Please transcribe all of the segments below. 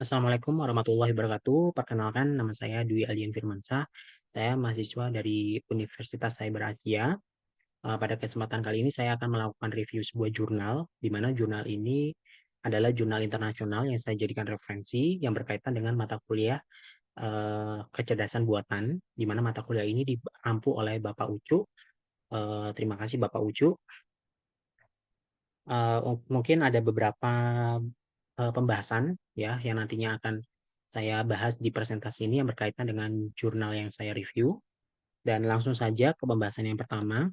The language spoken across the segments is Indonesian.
Assalamualaikum warahmatullahi wabarakatuh. Perkenalkan, nama saya Dwi Aldian Firmansyah. Saya mahasiswa dari Universitas Cyber Asia. Pada kesempatan kali ini saya akan melakukan review sebuah jurnal, di mana jurnal ini adalah jurnal internasional yang saya jadikan referensi yang berkaitan dengan mata kuliah kecerdasan buatan, di mana mata kuliah ini diampu oleh Bapak Ucu. Terima kasih Bapak Ucu. Mungkin ada beberapa pembahasan ya yang nantinya akan saya bahas di presentasi ini yang berkaitan dengan jurnal yang saya review. Dan langsung saja ke pembahasan yang pertama.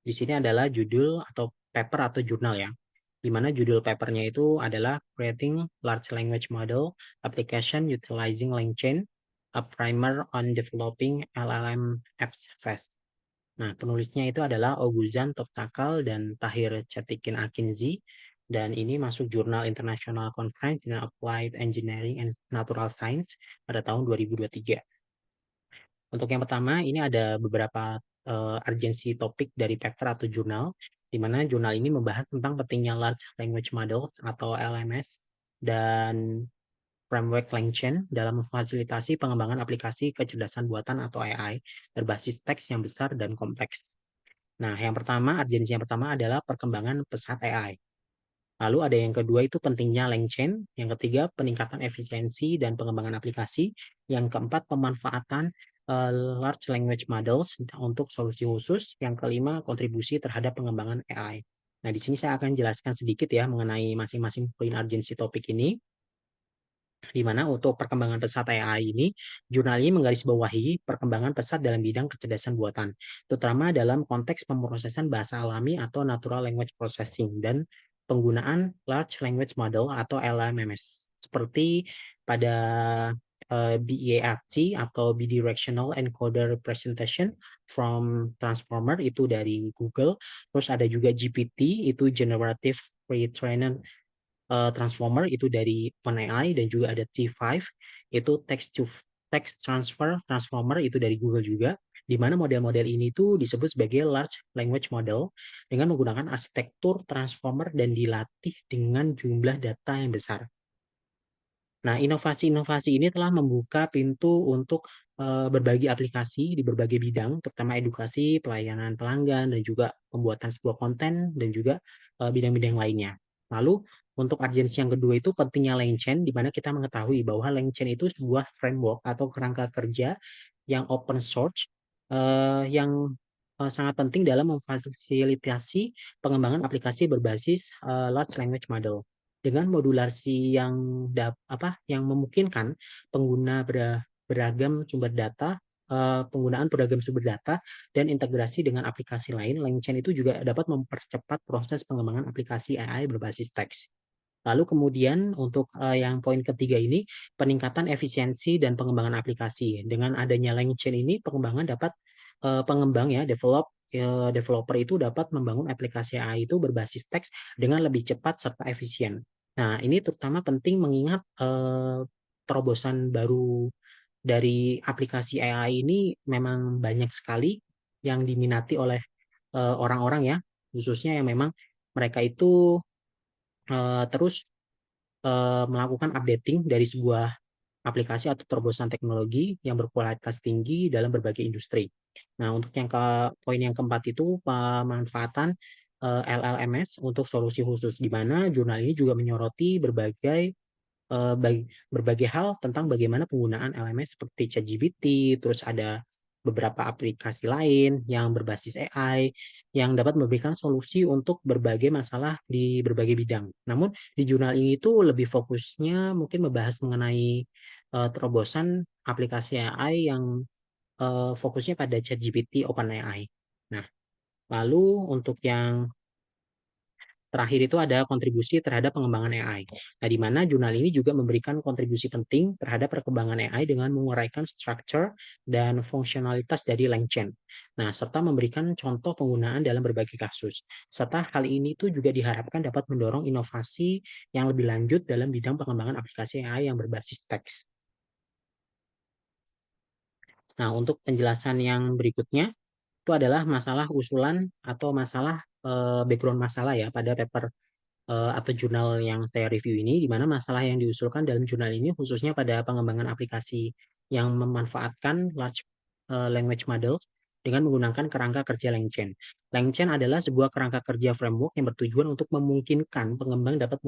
Di sini adalah judul atau paper atau jurnal ya. Di mana judul papernya itu adalah Creating Large Language Model Application Utilizing LangChain, a Primer on Developing LLM Apps Fast. Nah, penulisnya itu adalah Oguzhan Toptakal dan Tahir Cetikin Akinzi. Dan ini masuk Jurnal International Conference in Applied Engineering and Natural Science pada tahun 2023. Untuk yang pertama, ini ada beberapa urgency topik dari paper atau jurnal, di mana jurnal ini membahas tentang pentingnya Large Language Model atau LMS dan framework LangChain dalam memfasilitasi pengembangan aplikasi kecerdasan buatan atau AI berbasis teks yang besar dan kompleks. Nah, yang pertama, urgensi yang pertama adalah perkembangan pesat AI. Lalu ada yang kedua itu pentingnya LangChain, yang ketiga peningkatan efisiensi dan pengembangan aplikasi, yang keempat pemanfaatan large language models untuk solusi khusus, yang kelima kontribusi terhadap pengembangan AI. Nah, di sini saya akan jelaskan sedikit ya mengenai masing-masing poin urgensi topik ini, di mana untuk perkembangan pesat AI ini, jurnal ini menggarisbawahi perkembangan pesat dalam bidang kecerdasan buatan, terutama dalam konteks pemrosesan bahasa alami atau natural language processing dan penggunaan large language model atau LLMs, seperti pada BERT atau Bidirectional Encoder Representation from Transformer itu dari Google, terus ada juga GPT itu Generative Pre-trained Transformer itu dari OpenAI dan juga ada T5 itu text transfer transformer itu dari Google juga, di mana model-model ini tuh disebut sebagai large language model dengan menggunakan arsitektur transformer dan dilatih dengan jumlah data yang besar. Nah, inovasi-inovasi ini telah membuka pintu untuk berbagai aplikasi di berbagai bidang, terutama edukasi, pelayanan pelanggan, dan juga pembuatan sebuah konten, dan juga bidang-bidang lainnya. Lalu, untuk urgensi yang kedua itu pentingnya LangChain, di mana kita mengetahui bahwa LangChain itu sebuah framework atau kerangka kerja yang open source, yang sangat penting dalam memfasilitasi pengembangan aplikasi berbasis large language model dengan modulasi yang memungkinkan pengguna beragam sumber data, penggunaan beragam sumber data dan integrasi dengan aplikasi lain. LangChain itu juga dapat mempercepat proses pengembangan aplikasi AI berbasis teks. Lalu kemudian untuk yang poin ketiga ini, peningkatan efisiensi dan pengembangan aplikasi. Dengan adanya LangChain ini, pengembang ya, developer itu dapat membangun aplikasi AI itu berbasis teks dengan lebih cepat serta efisien. Nah, ini terutama penting mengingat terobosan baru dari aplikasi AI ini memang banyak sekali yang diminati oleh orang-orang ya, khususnya yang memang mereka itu terus melakukan updating dari sebuah aplikasi atau terobosan teknologi yang berkualitas tinggi dalam berbagai industri. Nah, untuk poin yang keempat itu pemanfaatan LLMS untuk solusi khusus, di mana jurnal ini juga menyoroti berbagai hal tentang bagaimana penggunaan LMS seperti ChatGPT, terus ada beberapa aplikasi lain yang berbasis AI yang dapat memberikan solusi untuk berbagai masalah di berbagai bidang. Namun di jurnal ini tuh lebih fokusnya mungkin membahas mengenai terobosan aplikasi AI yang fokusnya pada ChatGPT OpenAI. Nah, lalu untuk yang terakhir itu ada kontribusi terhadap pengembangan AI. Nah, di mana jurnal ini juga memberikan kontribusi penting terhadap perkembangan AI dengan menguraikan structure dan fungsionalitas dari LangChain. Nah, serta memberikan contoh penggunaan dalam berbagai kasus. Serta hal ini itu juga diharapkan dapat mendorong inovasi yang lebih lanjut dalam bidang pengembangan aplikasi AI yang berbasis teks. Nah, untuk penjelasan yang berikutnya itu adalah masalah usulan atau masalah background masalah ya pada paper atau jurnal yang saya review ini, di mana masalah yang diusulkan dalam jurnal ini khususnya pada pengembangan aplikasi yang memanfaatkan large language models dengan menggunakan kerangka kerja LangChain. LangChain adalah sebuah kerangka kerja framework yang bertujuan untuk memungkinkan pengembang dapat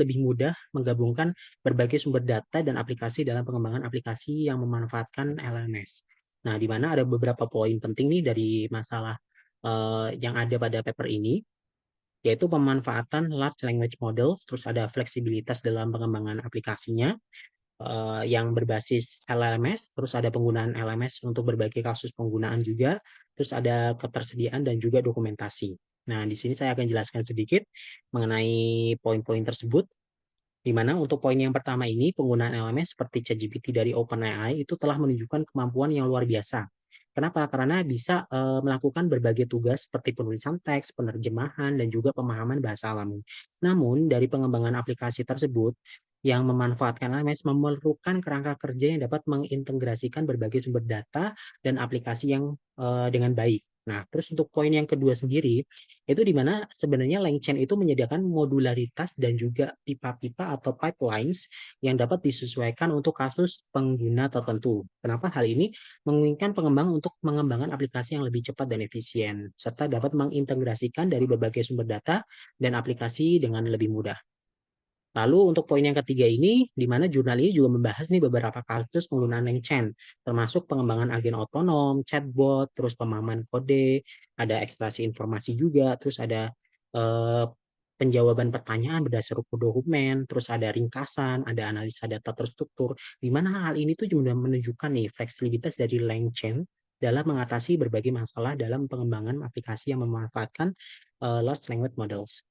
lebih mudah menggabungkan berbagai sumber data dan aplikasi dalam pengembangan aplikasi yang memanfaatkan LMS. Nah, di mana ada beberapa poin penting nih dari masalah yang ada pada paper ini, yaitu pemanfaatan large language models, terus ada fleksibilitas dalam pengembangan aplikasinya yang berbasis LLMS, terus ada penggunaan LMS untuk berbagai kasus penggunaan juga, terus ada ketersediaan dan juga dokumentasi. Nah, di sini saya akan jelaskan sedikit mengenai poin-poin tersebut, di mana untuk poin yang pertama ini, penggunaan LMS seperti ChatGPT dari OpenAI itu telah menunjukkan kemampuan yang luar biasa. Kenapa? Karena bisa melakukan berbagai tugas seperti penulisan teks, penerjemahan, dan juga pemahaman bahasa alami. Namun, dari pengembangan aplikasi tersebut, yang memanfaatkan LMS memerlukan kerangka kerja yang dapat mengintegrasikan berbagai sumber data dan aplikasi yang dengan baik. Nah, terus untuk poin yang kedua sendiri, itu di mana sebenarnya LangChain itu menyediakan modularitas dan juga pipa-pipa atau pipelines yang dapat disesuaikan untuk kasus pengguna tertentu. Kenapa hal ini memungkinkan pengembang untuk mengembangkan aplikasi yang lebih cepat dan efisien, serta dapat mengintegrasikan dari berbagai sumber data dan aplikasi dengan lebih mudah. Lalu untuk poin yang ketiga ini, di mana jurnal ini juga membahas nih beberapa kasus penggunaan LangChain, termasuk pengembangan agen otonom, chatbot, terus pemahaman kode, ada ekstraksi informasi juga, terus ada eh, penjawaban pertanyaan berdasar dokumen, terus ada ringkasan, ada analisa data terstruktur, di mana hal ini tuh juga menunjukkan nih fleksibilitas dari LangChain dalam mengatasi berbagai masalah dalam pengembangan aplikasi yang memanfaatkan large language models.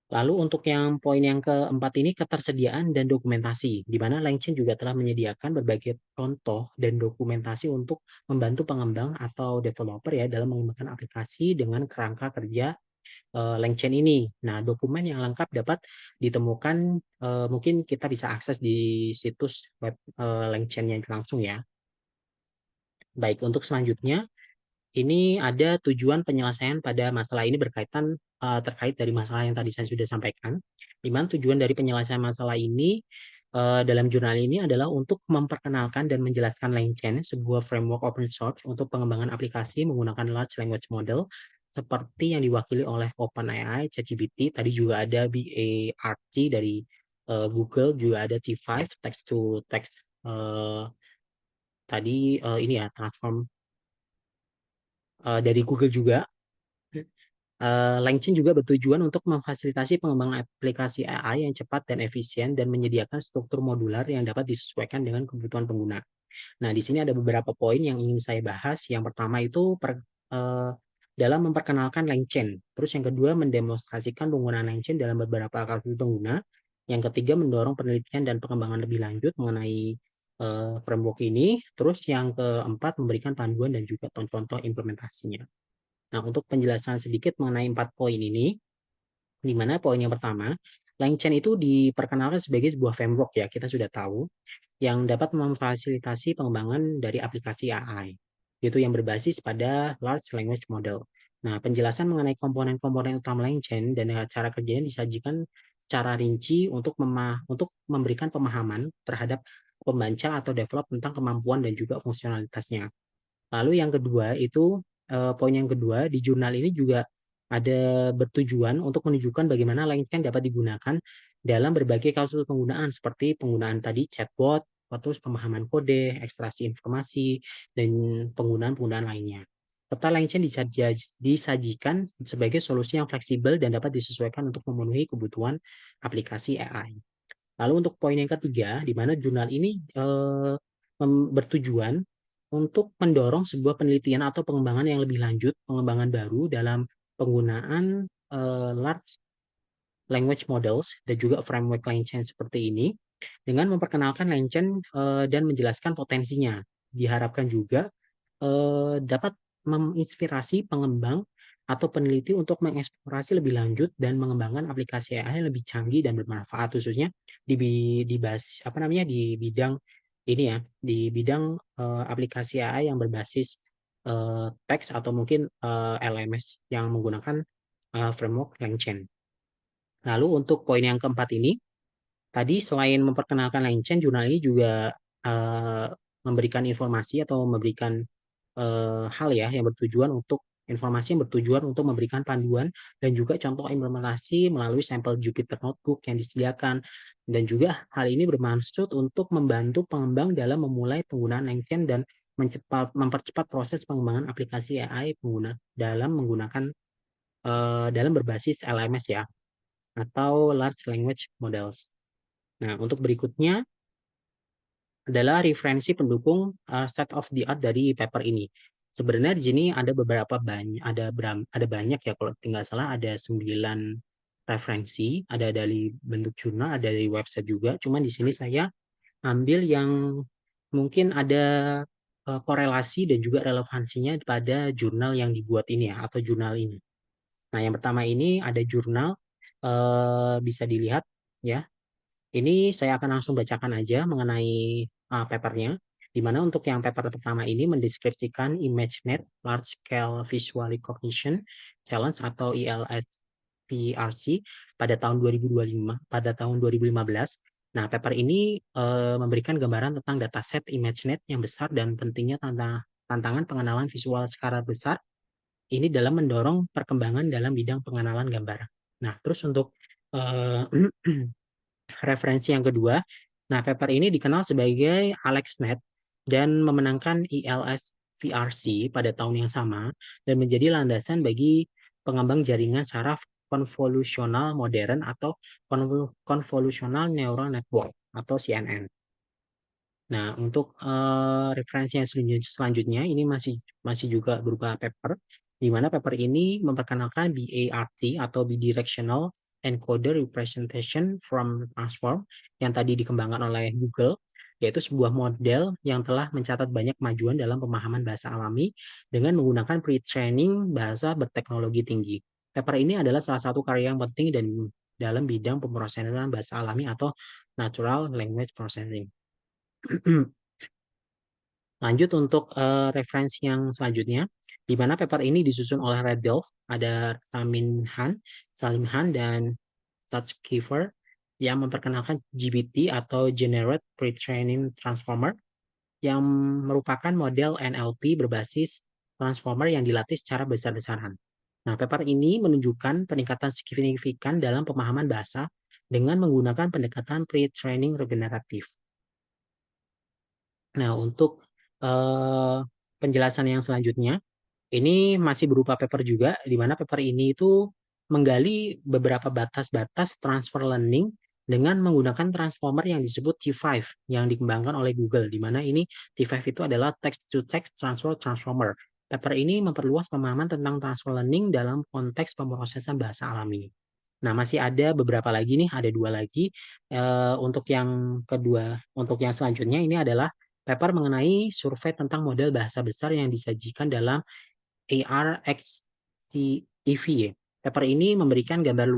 Lalu untuk yang poin yang keempat ini ketersediaan dan dokumentasi, di mana LangChain juga telah menyediakan berbagai contoh dan dokumentasi untuk membantu pengembang atau developer ya dalam mengembangkan aplikasi dengan kerangka kerja LangChain ini. Nah, dokumen yang lengkap dapat ditemukan mungkin kita bisa akses di situs web LangChain-nya langsung ya. Baik, untuk selanjutnya ini ada tujuan penyelesaian pada masalah ini berkaitan terkait dari masalah yang tadi saya sudah sampaikan. Di mana tujuan dari penyelesaian masalah ini dalam jurnal ini adalah untuk memperkenalkan dan menjelaskan LangChain, sebuah framework open source untuk pengembangan aplikasi menggunakan large language model seperti yang diwakili oleh OpenAI, ChatGPT, tadi juga ada BART dari Google, juga ada T5, text to text tadi ini ya transform dari Google juga. LangChain juga bertujuan untuk memfasilitasi pengembangan aplikasi AI yang cepat dan efisien dan menyediakan struktur modular yang dapat disesuaikan dengan kebutuhan pengguna. Nah, di sini ada beberapa poin yang ingin saya bahas. Yang pertama itu dalam memperkenalkan LangChain. Terus yang kedua mendemonstrasikan penggunaan LangChain dalam beberapa kasus pengguna. Yang ketiga mendorong penelitian dan pengembangan lebih lanjut mengenai framework ini. Terus yang keempat memberikan panduan dan juga contoh implementasinya. Nah, untuk penjelasan sedikit mengenai 4 poin ini, di mana poin yang pertama, LangChain itu diperkenalkan sebagai sebuah framework ya, kita sudah tahu, yang dapat memfasilitasi pengembangan dari aplikasi AI, yaitu yang berbasis pada large language model. Nah, penjelasan mengenai komponen-komponen utama LangChain dan cara kerjanya disajikan secara rinci untuk memberikan pemahaman terhadap pembaca atau develop tentang kemampuan dan juga fungsionalitasnya. Lalu yang kedua itu poin yang kedua di jurnal ini juga ada bertujuan untuk menunjukkan bagaimana LangChain dapat digunakan dalam berbagai kasus penggunaan seperti penggunaan tadi chatbot, terus pemahaman kode, ekstraksi informasi, dan penggunaan-penggunaan lainnya. Serta LangChain disajikan sebagai solusi yang fleksibel dan dapat disesuaikan untuk memenuhi kebutuhan aplikasi AI. Lalu untuk poin yang ketiga, di mana jurnal ini bertujuan untuk mendorong sebuah penelitian atau pengembangan yang lebih lanjut, pengembangan baru dalam penggunaan large language models dan juga framework LangChain seperti ini dengan memperkenalkan LangChain dan menjelaskan potensinya. Diharapkan juga dapat menginspirasi pengembang atau peneliti untuk mengeksplorasi lebih lanjut dan mengembangkan aplikasi AI yang lebih canggih dan bermanfaat khususnya apa namanya di bidang ini ya di bidang aplikasi AI yang berbasis teks atau mungkin LMS yang menggunakan framework LangChain. Lalu untuk poin yang keempat ini, tadi selain memperkenalkan LangChain, jurnal ini juga uh, memberikan informasi atau memberikan hal ya yang bertujuan untuk informasi yang bertujuan untuk memberikan panduan dan juga contoh implementasi melalui sampel Jupyter Notebook yang disediakan, dan juga hal ini bermaksud untuk membantu pengembang dalam memulai penggunaan LangChain dan mempercepat proses pengembangan aplikasi AI dalam menggunakan dalam berbasis LMS ya, atau Large Language Models. Nah, untuk berikutnya adalah referensi pendukung state of the art dari paper ini. Sebenarnya di sini ada ada banyak ya, kalau tidak salah ada 9 referensi, ada dari bentuk jurnal, ada dari website juga. Cuman di sini saya ambil yang mungkin ada korelasi dan juga relevansinya pada jurnal yang dibuat ini ya, atau jurnal ini. Nah, yang pertama ini ada jurnal, bisa dilihat ya. Ini saya akan langsung bacakan aja mengenai papernya, di mana untuk yang paper pertama ini mendeskripsikan ImageNet Large Scale Visual Recognition Challenge atau ELSVRC pada tahun 2025, pada tahun 2015. Nah, paper ini memberikan gambaran tentang dataset ImageNet yang besar dan pentingnya tantangan pengenalan visual skala besar ini dalam mendorong perkembangan dalam bidang pengenalan gambar. Nah, terus untuk eh, referensi yang kedua, nah paper ini dikenal sebagai AlexNet dan memenangkan ILS VRC pada tahun yang sama dan menjadi landasan bagi pengembang jaringan saraf konvolusional modern atau convolutional neural network atau CNN. Nah, untuk referensi yang selanjutnya ini masih masih juga berupa paper, di mana paper ini memperkenalkan BART atau Bidirectional Encoder Representation from Transform yang tadi dikembangkan oleh Google, yaitu sebuah model yang telah mencatat banyak kemajuan dalam pemahaman bahasa alami dengan menggunakan pre-training bahasa berteknologi tinggi. Paper ini adalah salah satu karya yang penting dan dalam bidang pemrosesan bahasa alami atau Natural Language Processing. Lanjut untuk referensi yang selanjutnya, di mana paper ini disusun oleh Red Delft, ada Salim Han, dan Tatskiver yang memperkenalkan GPT atau Generate Pre-training Transformer yang merupakan model NLP berbasis transformer yang dilatih secara besar-besaran. Nah, paper ini menunjukkan peningkatan signifikan dalam pemahaman bahasa dengan menggunakan pendekatan pre-training regeneratif. Nah, untuk penjelasan yang selanjutnya, ini masih berupa paper juga, di mana paper ini itu menggali beberapa batas-batas transfer learning dengan menggunakan transformer yang disebut T5 yang dikembangkan oleh Google, di mana ini T5 itu adalah text-to-text transfer transformer. Paper ini memperluas pemahaman tentang transfer learning dalam konteks pemrosesan bahasa alami. Nah, masih ada beberapa lagi nih, ada dua lagi. Untuk yang kedua, untuk yang selanjutnya ini adalah paper mengenai survei tentang model bahasa besar yang disajikan dalam ARXCEV. Paper ini memberikan gambaran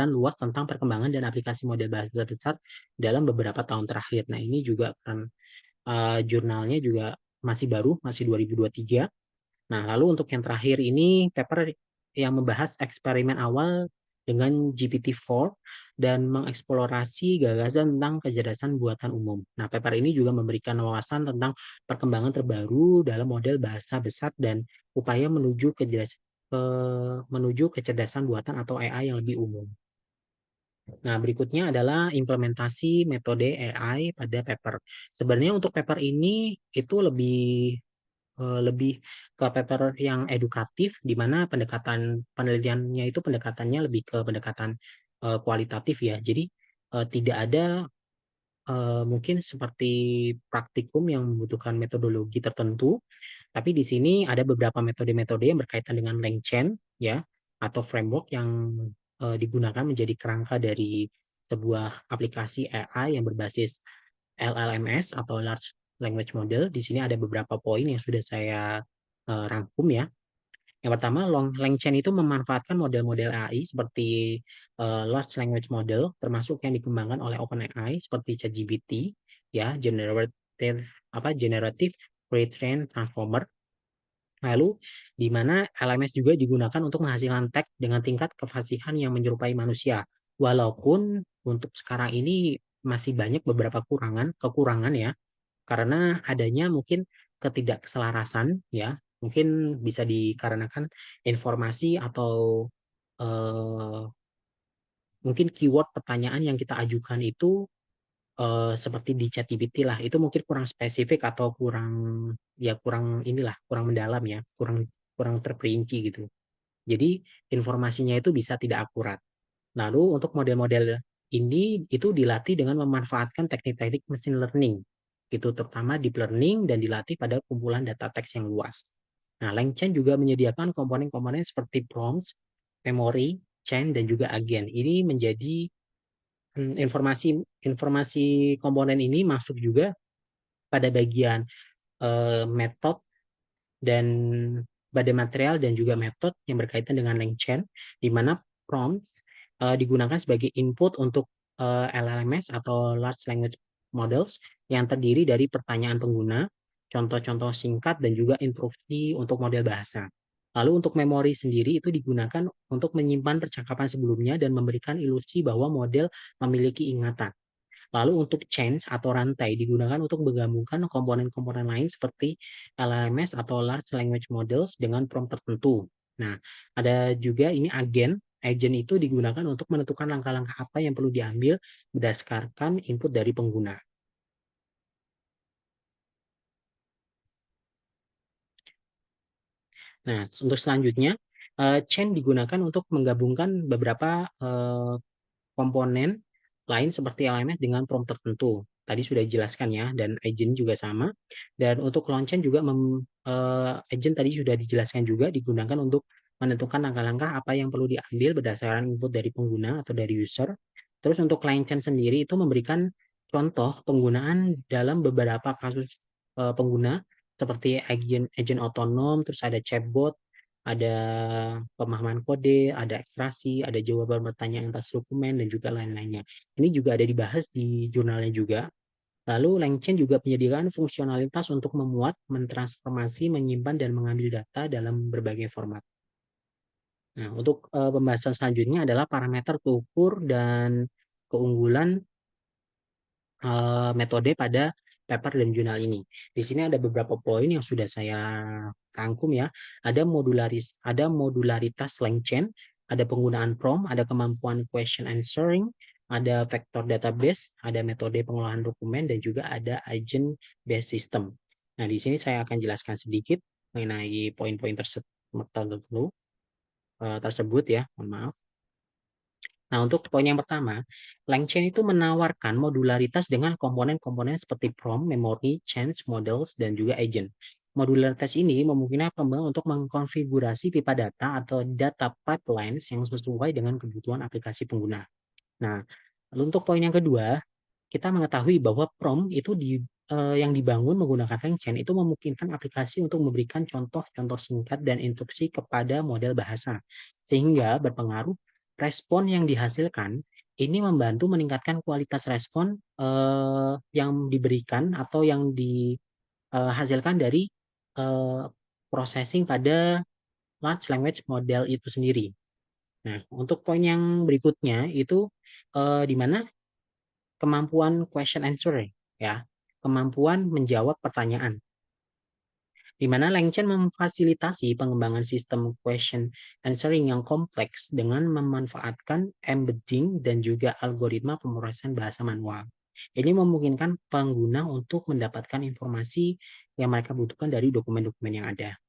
luas tentang perkembangan dan aplikasi model bahasa besar dalam beberapa tahun terakhir. Nah, ini juga kan jurnalnya juga masih baru, masih 2023. Nah, lalu untuk yang terakhir ini paper yang membahas eksperimen awal dengan GPT-4 dan mengeksplorasi gagasan tentang kecerdasan buatan umum. Nah, paper ini juga memberikan wawasan tentang perkembangan terbaru dalam model bahasa besar dan upaya menuju kecerdasan buatan atau AI yang lebih umum. Nah, berikutnya adalah implementasi metode AI pada paper. Sebenarnya untuk paper ini itu lebih ke paper yang edukatif, di mana pendekatan penelitiannya itu pendekatannya lebih ke pendekatan kualitatif ya. Jadi tidak ada mungkin seperti praktikum yang membutuhkan metodologi tertentu, tapi di sini ada beberapa metode-metode yang berkaitan dengan LangChain ya, atau framework yang digunakan menjadi kerangka dari sebuah aplikasi AI yang berbasis LLMS atau Large Language Model. Di sini ada beberapa poin yang sudah saya rangkum ya. Yang pertama, LangChain itu memanfaatkan model-model AI seperti Large Language Model, termasuk yang dikembangkan oleh OpenAI seperti ChatGPT, ya, Generative Pre-trained Transformer. Lalu, di mana LMS juga digunakan untuk menghasilkan teks dengan tingkat kefasihan yang menyerupai manusia. Walaupun untuk sekarang ini masih banyak beberapa kekurangan ya, karena adanya mungkin ketidakselarasan ya, mungkin bisa dikarenakan informasi atau eh, mungkin keyword pertanyaan yang kita ajukan itu seperti di ChatGPT lah, itu mungkin kurang spesifik atau kurang ya kurang inilah, kurang mendalam ya, kurang kurang terperinci gitu. Jadi informasinya itu bisa tidak akurat. Lalu untuk model-model ini itu dilatih dengan memanfaatkan teknik-teknik machine learning, gitu, terutama deep learning dan dilatih pada kumpulan data teks yang luas. Nah, LangChain juga menyediakan komponen-komponen seperti prompts, memori, chain, dan juga agen. Ini menjadi informasi informasi komponen ini masuk juga pada bagian metode dan pada material dan juga metode yang berkaitan dengan LangChain, di mana prompts digunakan sebagai input untuk LLMS atau Large Language Models yang terdiri dari pertanyaan pengguna, contoh-contoh singkat, dan juga instruksi untuk model bahasa. Lalu untuk memori sendiri itu digunakan untuk menyimpan percakapan sebelumnya dan memberikan ilusi bahwa model memiliki ingatan. Lalu untuk chains atau rantai digunakan untuk menggabungkan komponen-komponen lain seperti LLMS atau Large Language Models dengan prompt tertentu. Nah, ada juga ini agen. Agen itu digunakan untuk menentukan langkah-langkah apa yang perlu diambil berdasarkan input dari pengguna. Nah, untuk selanjutnya, chain digunakan untuk menggabungkan beberapa komponen lain seperti LMS dengan prompt tertentu. Tadi sudah dijelaskan ya, dan agent juga sama. Dan untuk launchen juga agent tadi sudah dijelaskan juga digunakan untuk menentukan langkah-langkah apa yang perlu diambil berdasarkan input dari pengguna atau dari user. Terus untuk LangChain sendiri itu memberikan contoh penggunaan dalam beberapa kasus pengguna seperti agent otonom, terus ada chatbot, ada pemahaman kode, ada ekstraksi, ada jawaban pertanyaan atas dokumen, dan juga lain-lainnya. Ini juga ada dibahas di jurnalnya juga. Lalu LangChain juga menyediakan fungsionalitas untuk memuat, mentransformasi, menyimpan, dan mengambil data dalam berbagai format. Nah, untuk pembahasan selanjutnya adalah parameter keukur dan keunggulan metode pada paper dan jurnal ini. Di sini ada beberapa poin yang sudah saya rangkum ya. Ada modularitas LangChain, ada penggunaan prompt, ada kemampuan question answering, ada vector database, ada metode pengolahan dokumen, dan juga ada agent based system. Nah, di sini saya akan jelaskan sedikit mengenai poin-poin tersebut ya. Mohon maaf. Nah, untuk poin yang pertama, LangChain itu menawarkan modularitas dengan komponen-komponen seperti prompt, memory, chains, models, dan juga agent. Modularitas ini memungkinkan pengembang untuk mengkonfigurasi pipa data atau data pipelines yang sesuai dengan kebutuhan aplikasi pengguna. Nah, lalu untuk poin yang kedua, kita mengetahui bahwa prompt itu yang dibangun menggunakan LangChain itu memungkinkan aplikasi untuk memberikan contoh-contoh singkat dan instruksi kepada model bahasa, sehingga berpengaruh respon yang dihasilkan ini membantu meningkatkan kualitas respon yang diberikan atau yang dihasilkan dari eh, processing pada large language model itu sendiri. Nah, untuk poin yang berikutnya itu di mana kemampuan question answering ya, kemampuan menjawab pertanyaan, di mana LangChain memfasilitasi pengembangan sistem question answering yang kompleks dengan memanfaatkan embedding dan juga algoritma pemrosesan bahasa manual. Ini memungkinkan pengguna untuk mendapatkan informasi yang mereka butuhkan dari dokumen-dokumen yang ada.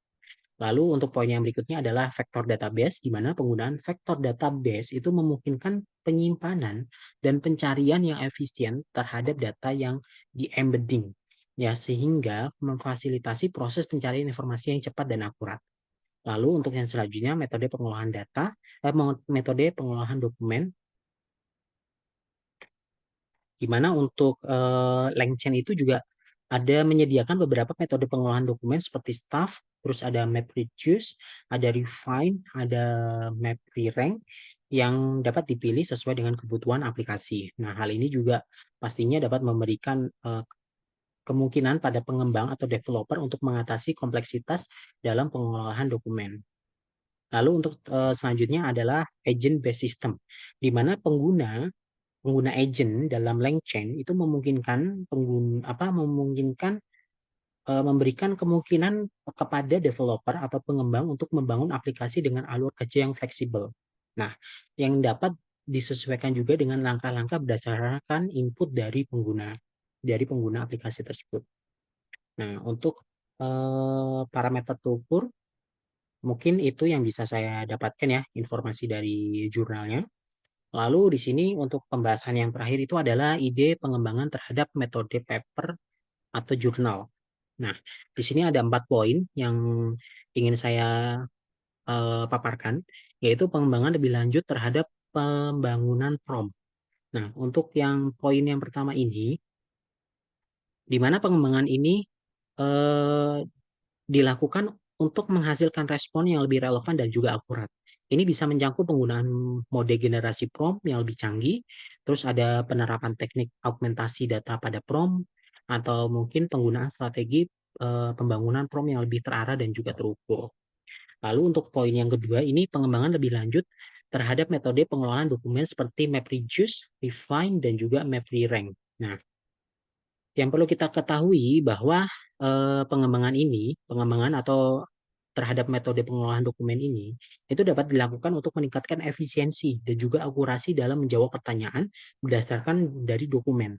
Lalu untuk poin yang berikutnya adalah vector database, di mana penggunaan vector database itu memungkinkan penyimpanan dan pencarian yang efisien terhadap data yang di-embedding, ya, sehingga memfasilitasi proses pencarian informasi yang cepat dan akurat. Lalu untuk yang selanjutnya metode pengolahan metode pengolahan dokumen, di mana untuk LangChain itu juga ada menyediakan beberapa metode pengolahan dokumen seperti staff, terus ada MapReduce, ada Refine, ada MapRerank yang dapat dipilih sesuai dengan kebutuhan aplikasi. Nah, hal ini juga pastinya dapat memberikan kemungkinan pada pengembang atau developer untuk mengatasi kompleksitas dalam pengolahan dokumen. Lalu untuk selanjutnya adalah agent based system, di mana pengguna pengguna agent dalam LangChain itu memungkinkan memberikan kemungkinan kepada developer atau pengembang untuk membangun aplikasi dengan alur kerja yang fleksibel. Nah, yang dapat disesuaikan juga dengan langkah-langkah berdasarkan input dari pengguna aplikasi tersebut. Nah, untuk parameter terukur mungkin itu yang bisa saya dapatkan ya, informasi dari jurnalnya. Lalu di sini untuk pembahasan yang terakhir itu adalah ide pengembangan terhadap metode paper atau jurnal. Nah, di sini ada 4 poin yang ingin saya paparkan, yaitu pengembangan lebih lanjut terhadap pembangunan prompt. Nah, untuk yang poin yang pertama ini, di mana pengembangan ini eh, dilakukan untuk menghasilkan respon yang lebih relevan dan juga akurat. Ini bisa mencakup penggunaan mode generasi prompt yang lebih canggih, terus ada penerapan teknik augmentasi data pada prompt, atau mungkin penggunaan strategi pembangunan prompt yang lebih terarah dan juga terukur. Lalu untuk poin yang kedua, ini pengembangan lebih lanjut terhadap metode pengelolaan dokumen seperti MapReduce, Refine, dan juga MapRerank. Nah, yang perlu kita ketahui bahwa pengembangan atau terhadap metode pengelolaan dokumen ini, itu dapat dilakukan untuk meningkatkan efisiensi dan juga akurasi dalam menjawab pertanyaan berdasarkan dari dokumen.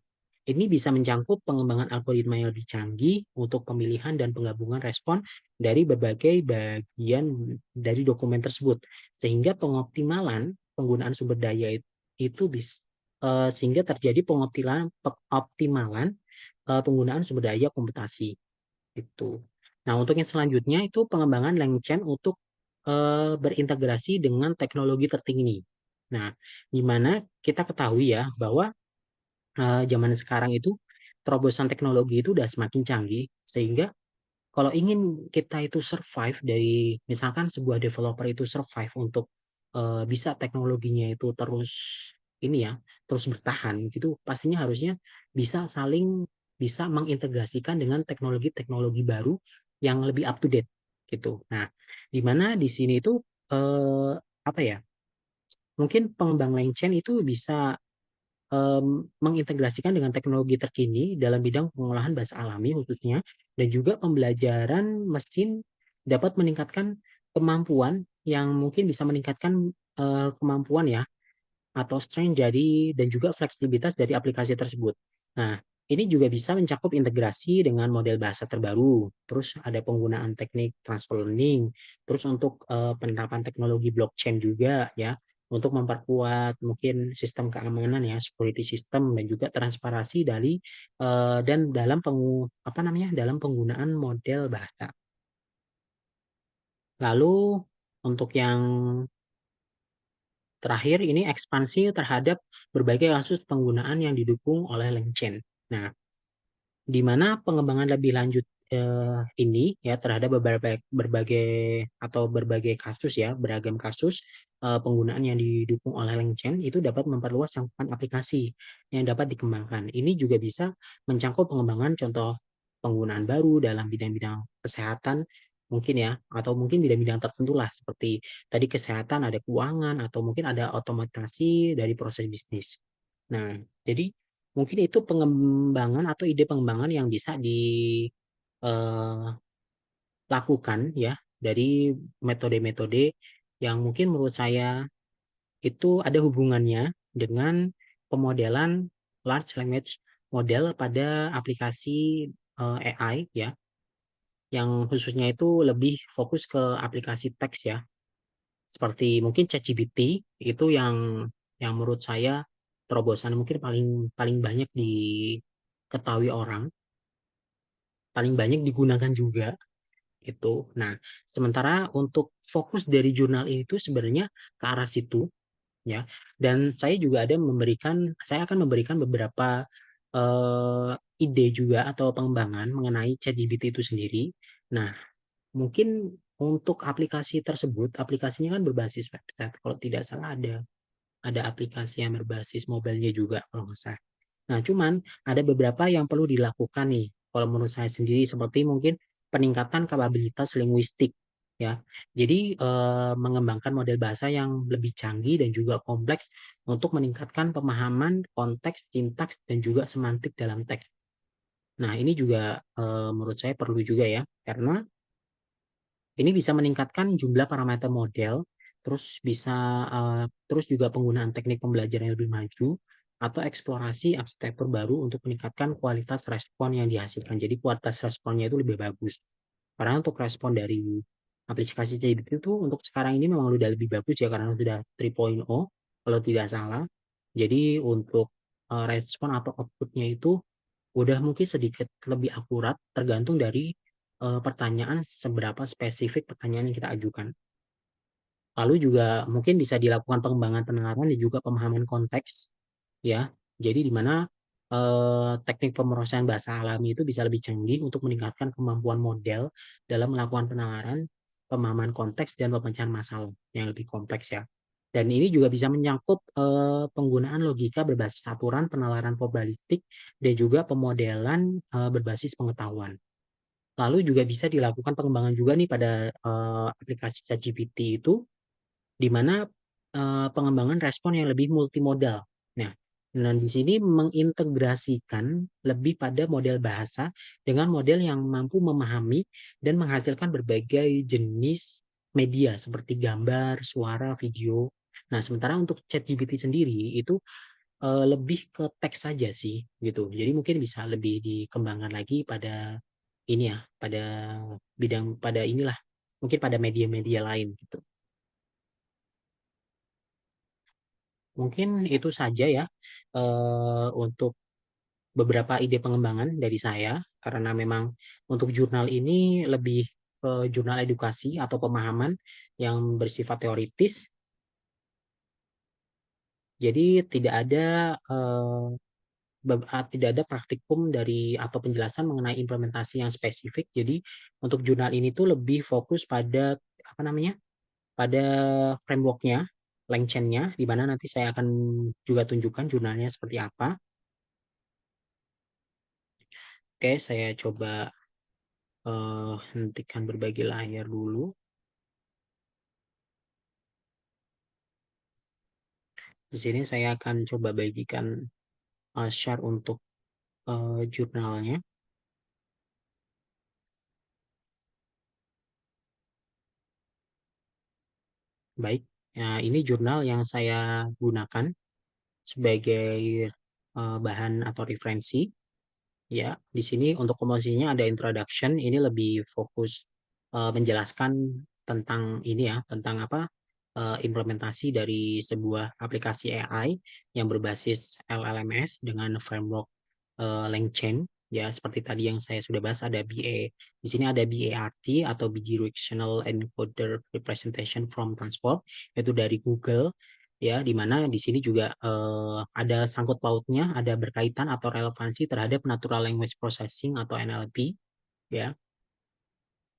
Ini bisa mencakup pengembangan algoritma yang lebih canggih untuk pemilihan dan penggabungan respon dari berbagai bagian dari dokumen tersebut, sehingga pengoptimalan penggunaan sumber daya itu bisa sehingga terjadi pengoptimalan penggunaan sumber daya komputasi itu. Nah, untuk yang selanjutnya itu pengembangan LangChain untuk berintegrasi dengan teknologi terkini. Nah, di mana kita ketahui ya bahwa zaman sekarang itu terobosan teknologi itu udah semakin canggih sehingga kalau ingin kita itu survive dari misalkan sebuah developer itu survive untuk bisa teknologinya itu terus ini ya, terus bertahan gitu, pastinya harusnya bisa mengintegrasikan dengan teknologi-teknologi baru yang lebih up to date gitu. Nah, di mana di sini itu apa ya? Mungkin pengembang LangChain itu bisa mengintegrasikan dengan teknologi terkini dalam bidang pengolahan bahasa alami khususnya, dan juga pembelajaran mesin dapat meningkatkan kemampuan yang mungkin bisa meningkatkan kemampuan ya atau strength jadi dan juga fleksibilitas dari aplikasi tersebut. Nah, ini juga bisa mencakup integrasi dengan model bahasa terbaru, terus ada penggunaan teknik transfer learning, terus untuk penerapan teknologi blockchain juga ya, untuk memperkuat mungkin sistem keamanan ya, security system dan juga transparansi dan dalam penggunaan model bahasa. Lalu untuk yang terakhir ini ekspansi terhadap berbagai kasus penggunaan yang didukung oleh LangChain. Nah, di mana pengembangan lebih lanjut ini ya terhadap berbagai kasus ya, beragam kasus penggunaan yang didukung oleh LangChain itu dapat memperluas cakupan aplikasi yang dapat dikembangkan. Ini juga bisa mencakup pengembangan contoh penggunaan baru dalam bidang-bidang kesehatan mungkin ya, atau mungkin bidang-bidang tertentu lah seperti tadi kesehatan, ada keuangan, atau mungkin ada otomatisasi dari proses bisnis. Nah, jadi mungkin itu pengembangan atau ide pengembangan yang bisa dilakukan ya dari metode-metode yang mungkin menurut saya itu ada hubungannya dengan pemodelan large language model pada aplikasi AI ya, yang khususnya itu lebih fokus ke aplikasi teks ya, seperti mungkin ChatGPT itu yang menurut saya terobosan mungkin paling paling banyak diketahui orang, paling banyak digunakan juga itu. Nah, sementara untuk fokus dari jurnal ini tuh sebenarnya ke arah situ ya. Dan saya akan memberikan beberapa ide juga atau pengembangan mengenai ChatGPT itu sendiri. Nah, mungkin untuk aplikasi tersebut, aplikasinya kan berbasis website. Kalau tidak salah ada aplikasi yang berbasis mobilenya juga kalau nggak salah. Nah, cuman ada beberapa yang perlu dilakukan nih kalau menurut saya sendiri, seperti mungkin peningkatan kapabilitas linguistik ya. Jadi mengembangkan model bahasa yang lebih canggih dan juga kompleks untuk meningkatkan pemahaman konteks, sintaks dan juga semantik dalam teks. Nah, ini juga menurut saya perlu juga ya, karena ini bisa meningkatkan jumlah parameter model, terus juga penggunaan teknik pembelajaran yang lebih maju, atau eksplorasi arsitektur baru untuk meningkatkan kualitas respon yang dihasilkan. Jadi kualitas responnya itu lebih bagus. Karena untuk respon dari aplikasi ChatGPT itu untuk sekarang ini memang udah lebih bagus ya, karena sudah 3.0 kalau tidak salah. Jadi untuk respon atau outputnya itu udah mungkin sedikit lebih akurat tergantung dari pertanyaan, seberapa spesifik pertanyaan yang kita ajukan. Lalu juga mungkin bisa dilakukan pengembangan pendengaran dan juga pemahaman konteks ya. Jadi di mana teknik pemrosesan bahasa alami itu bisa lebih canggih untuk meningkatkan kemampuan model dalam melakukan penalaran, pemahaman konteks dan pemecahan masalah yang lebih kompleks ya. Dan ini juga bisa menyangkut penggunaan logika berbasis aturan, penalaran probabilistik, dan juga pemodelan berbasis pengetahuan. Lalu juga bisa dilakukan pengembangan juga nih pada aplikasi ChatGPT itu, di mana pengembangan respon yang lebih multimodal. Nah, di sini mengintegrasikan lebih pada model bahasa dengan model yang mampu memahami dan menghasilkan berbagai jenis media seperti gambar, suara, video. Nah, sementara untuk ChatGPT sendiri itu lebih ke teks saja sih gitu. Jadi mungkin bisa lebih dikembangkan lagi pada ini ya, pada bidang pada inilah, mungkin pada media-media lain gitu. Mungkin itu saja ya untuk beberapa ide pengembangan dari saya, karena memang untuk jurnal ini lebih ke jurnal edukasi atau pemahaman yang bersifat teoritis. Jadi tidak ada praktikum dari atau penjelasan mengenai implementasi yang spesifik. Jadi untuk jurnal ini tuh lebih fokus pada apa namanya? Pada frameworknya, LangChain-nya, di mana nanti saya akan juga tunjukkan jurnalnya seperti apa. Oke, saya coba hentikan berbagi layar dulu. Di sini saya akan coba bagikan share untuk jurnalnya. Baik, nah, ini jurnal yang saya gunakan sebagai bahan atau referensi. Ya, di sini untuk komposisinya ada introduction, ini lebih fokus menjelaskan tentang ini ya, tentang apa implementasi dari sebuah aplikasi AI yang berbasis LLMS dengan framework LangChain. Ya, seperti tadi yang saya sudah bahas ada BA. Di sini ada BART atau Bidirectional Encoder Representation from Transport, yaitu dari Google ya, di mana di sini juga ada sangkut pautnya, ada berkaitan atau relevansi terhadap Natural Language Processing atau NLP ya.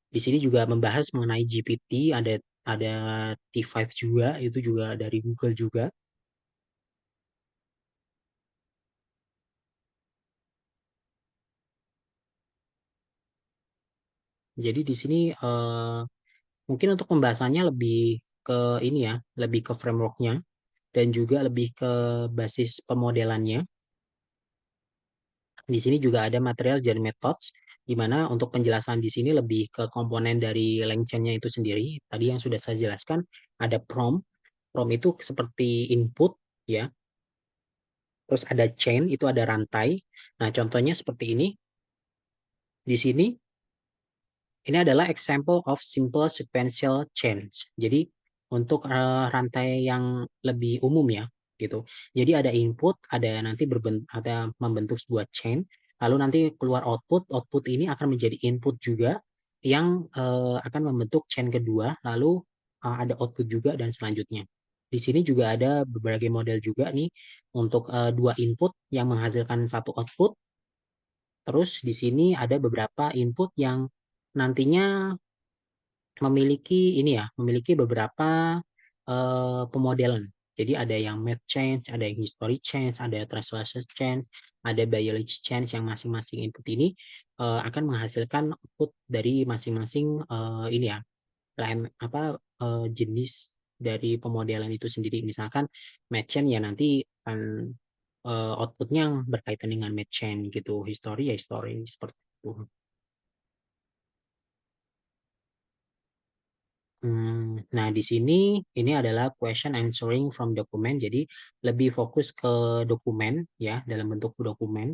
Di sini juga membahas mengenai GPT, ada T5 juga, itu juga dari Google juga. Jadi di sini mungkin untuk pembahasannya lebih ke ini ya, lebih ke frameworknya dan juga lebih ke basis pemodelannya. Di sini juga ada material dan methods, di mana untuk penjelasan di sini lebih ke komponen dari LangChain-nya itu sendiri. Tadi yang sudah saya jelaskan, ada prompt. Prompt itu seperti input, ya. Terus ada chain, itu ada rantai. Nah, contohnya seperti ini. Di sini, ini adalah example of simple sequential change. Jadi, untuk rantai yang lebih umum ya, gitu. Jadi ada input, ada membentuk sebuah chain, lalu nanti keluar output. Output ini akan menjadi input juga yang akan membentuk chain kedua, lalu ada output juga dan selanjutnya. Di sini juga ada berbagai model juga nih untuk dua input yang menghasilkan satu output. Terus di sini ada beberapa input yang nantinya memiliki ini ya, memiliki beberapa pemodelan. Jadi ada yang math change, ada yang history change, ada translation change, ada biology change yang masing-masing input ini akan menghasilkan output dari masing-masing ini ya, jenis dari pemodelan itu sendiri. Misalkan math change ya nanti akan outputnya yang berkaitan dengan math change gitu, history ya history seperti itu. Nah, di sini ini adalah question answering from document. Jadi lebih fokus ke dokumen ya, dalam bentuk dokumen,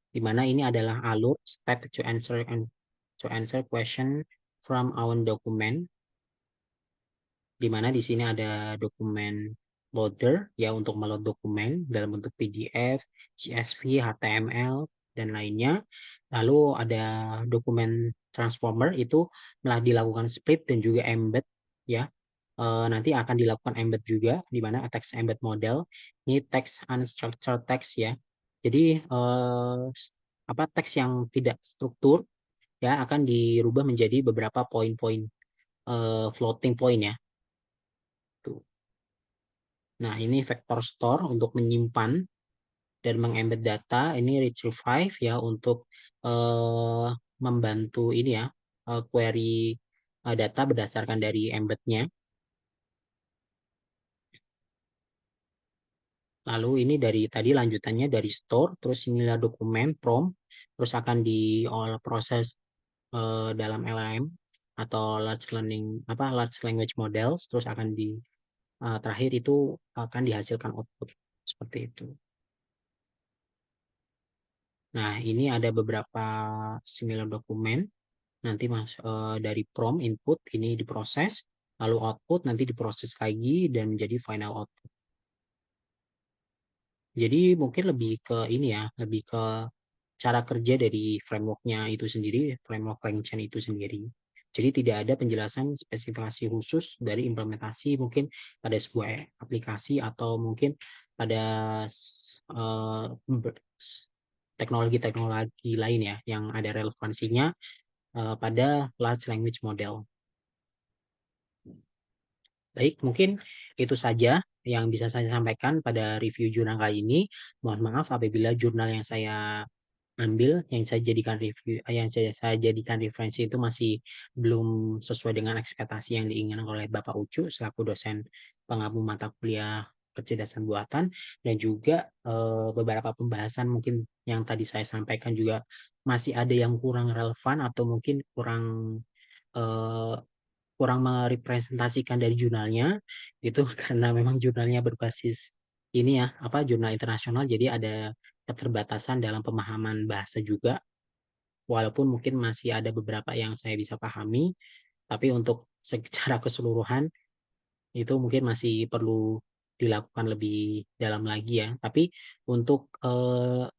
di mana ini adalah alur step to answer question from our document, di mana di sini ada dokumen loader ya untuk meload dokumen dalam bentuk PDF, CSV, HTML dan lainnya. Lalu ada dokumen transformer itu telah dilakukan split dan juga embed ya. Nanti akan dilakukan embed juga di mana text embed model ini text unstructured text ya. Jadi teks yang tidak struktur ya akan dirubah menjadi beberapa poin-poin floating point ya. Tuh. Nah, ini vector store untuk menyimpan dan mengembed data. Ini retrieve ya untuk eh, membantu ini ya query data berdasarkan dari embednya. Lalu ini dari tadi lanjutannya dari store, terus inilah dokumen prompt, terus akan proses dalam LLM atau large language models, terus akan terakhir itu akan dihasilkan output seperti itu. Nah, ini ada beberapa similar dokumen. Nanti dari prompt input ini diproses, lalu output nanti diproses lagi dan menjadi final output. Jadi mungkin lebih ke ini ya, lebih ke cara kerja dari frameworknya itu sendiri, framework LangChain itu sendiri. Jadi tidak ada penjelasan spesifikasi khusus dari implementasi mungkin pada sebuah aplikasi atau mungkin pada teknologi-teknologi lain ya yang ada relevansinya pada large language model. Baik, mungkin itu saja yang bisa saya sampaikan pada review jurnal kali ini. Mohon maaf apabila jurnal yang saya ambil, yang saya jadikan referensi itu masih belum sesuai dengan ekspektasi yang diinginkan oleh Bapak Ucu selaku dosen pengampu mata kuliah kecerdasan buatan dan juga beberapa pembahasan mungkin yang tadi saya sampaikan juga masih ada yang kurang relevan atau mungkin kurang eh, kurang merepresentasikan dari jurnalnya itu karena memang jurnalnya berbasis ini ya jurnal internasional jadi ada keterbatasan dalam pemahaman bahasa juga walaupun mungkin masih ada beberapa yang saya bisa pahami tapi untuk secara keseluruhan itu mungkin masih perlu dilakukan lebih dalam lagi ya. Tapi untuk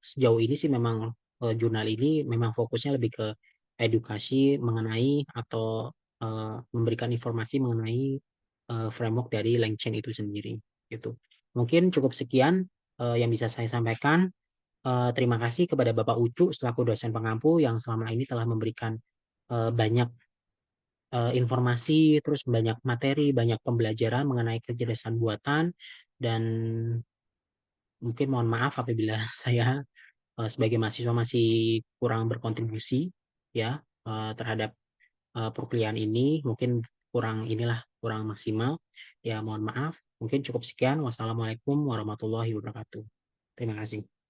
sejauh ini sih memang jurnal ini memang fokusnya lebih ke edukasi mengenai atau memberikan informasi mengenai framework dari LangChain itu sendiri gitu. Mungkin cukup sekian yang bisa saya sampaikan. Terima kasih kepada Bapak Ucu selaku dosen pengampu yang selama ini telah memberikan banyak informasi, terus banyak materi, banyak pembelajaran mengenai kecerdasan buatan, dan mungkin mohon maaf apabila saya sebagai mahasiswa masih kurang berkontribusi ya terhadap perkuliahan ini, mungkin kurang maksimal. Ya mohon maaf, mungkin cukup sekian. Wassalamualaikum warahmatullahi wabarakatuh. Terima kasih.